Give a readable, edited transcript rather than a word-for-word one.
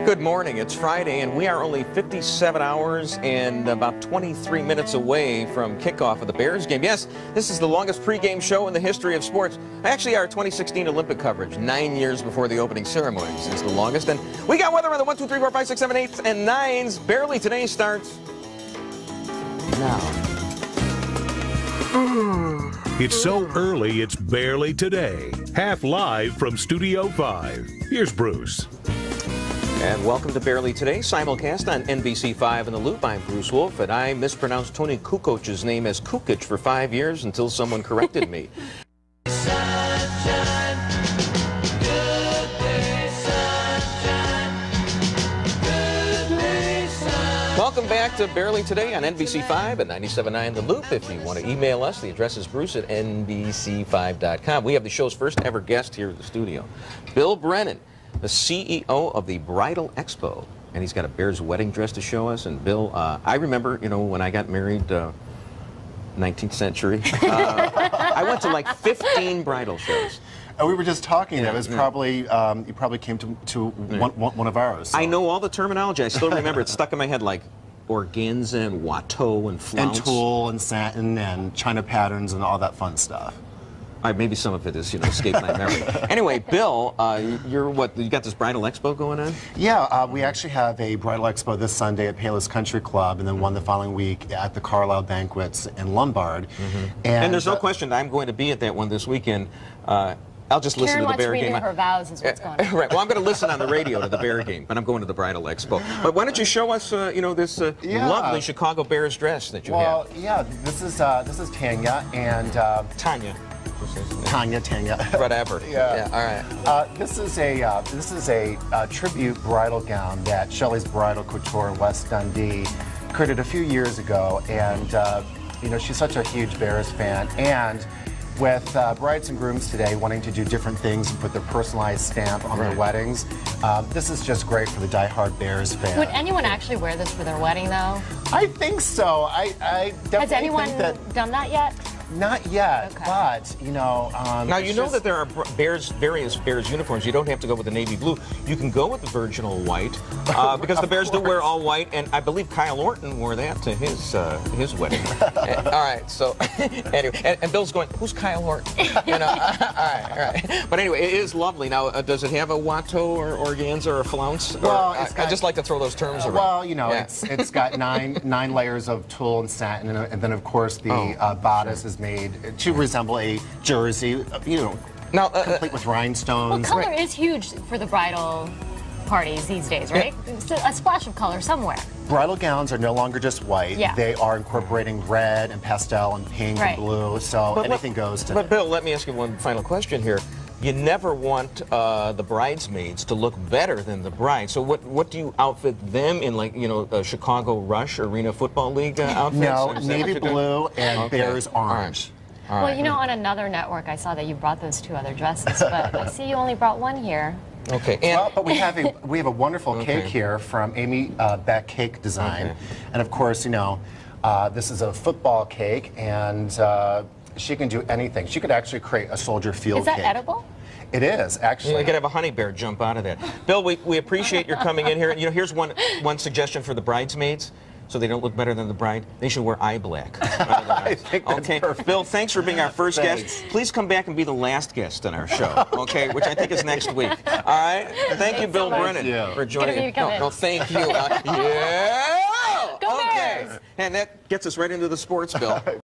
Good morning. It's Friday, and we are only 57 hours and about 23 minutes away from kickoff of the Bears game. Yes, this is the longest pregame show in the history of sports. Actually, our 2016 Olympic coverage, 9 years before the opening ceremonies, is the longest. And we got weather on the 1, 2, 3, 4, 5, 6, 7, 8, and 9s. Barely Today starts now. It's so early, it's barely today. Half live from Studio 5. Here's Bruce. And welcome to Barely Today, simulcast on NBC5 in the Loop. I'm Bruce Wolf, and I mispronounced Tony Kukoc's name as Kukic for 5 years until someone corrected me. Sunshine, good day, sunshine, good day, sunshine. Welcome back to Barely Today on NBC5 at 97.9 The Loop. If you want to email us, the address is bruce at nbc5.com. We have the show's first ever guest here at the studio, Bill Brennan, the CEO of the Bridal Expo, and he's got a Bears wedding dress to show us. And Bill, I remember, when I got married, 19th century, I went to like 15 bridal shows. We were just talking. It was probably you probably came to one of ours. So. I know all the terminology. I still remember it stuck in my head, like organza and watteau and flounce. And tulle and satin and china patterns and all that fun stuff. Maybe some of it is, escaped my memory. Anyway, Bill, you got this Bridal Expo going on? Yeah, we actually have a Bridal Expo this Sunday at Palos Country Club, and then one the following week at the Carlisle Banquets in Lombard. And there's no question I'm going to be at that one this weekend. I'll just listen to the Bear game. Her vows is what's going on. Right. Well, I'm going to listen on the radio to the Bear game, but I'm going to the Bridal Expo. But why don't you show us, this lovely Chicago Bears dress that you have? Well, yeah, this is Tanya and Tanya. Tanya. Whatever. Yeah. All right. This is a tribute bridal gown that Shelley's Bridal Couture in West Dundee created a few years ago, and she's such a huge Bears fan, and with brides and grooms today wanting to do different things and put their personalized stamp on their weddings, this is just great for the diehard Bears fan. Would anyone actually wear this for their wedding, though? I think so. I definitely Has anyone done that yet? Not yet, okay. But, now, that there are various Bears uniforms. You don't have to go with the navy blue. You can go with the virginal white, because the Bears do wear all white, and I believe Kyle Orton wore that to his wedding. All right, so, anyway, and Bill's going, who's Kyle Orton? All right. But anyway, it is lovely. Now, does it have a watteau or organza or a flounce? Well, I just like to throw those terms around. Well, it's got nine layers of tulle and satin, and then, of course, the bodice is made to resemble a jersey, now, complete with rhinestones. Well, color is huge for the bridal parties these days, right? Yeah. A splash of color somewhere. Bridal gowns are no longer just white. Yeah. They are incorporating red and pastel and pink and blue, so anything goes to But Bill, let me ask you one final question here. You never want the bridesmaids to look better than the bride. So what do you outfit them in, like, a Chicago Rush Arena Football League outfits? No, navy blue and Bears orange. All right. Well, on another network, I saw that you brought those two other dresses, but I see you only brought one here. Okay. But we have a wonderful cake here from Amy Beck Cake Design, and of course, this is a football cake, and she can do anything. She could actually create a soldier field cake. Is that edible? It is, actually. You could have a honey bear jump out of that. Bill, we appreciate your coming in here. And here's one suggestion for the bridesmaids, so they don't look better than the bride. They should wear eye black. I think that's perfect. Bill, thanks for being our first guest. Please come back and be the last guest on our show, okay? Which I think is next week. All right? Thank you, Bill Brennan, for joining us. No, thank you. Yeah! Go Bears! And that gets us right into the sports, Bill.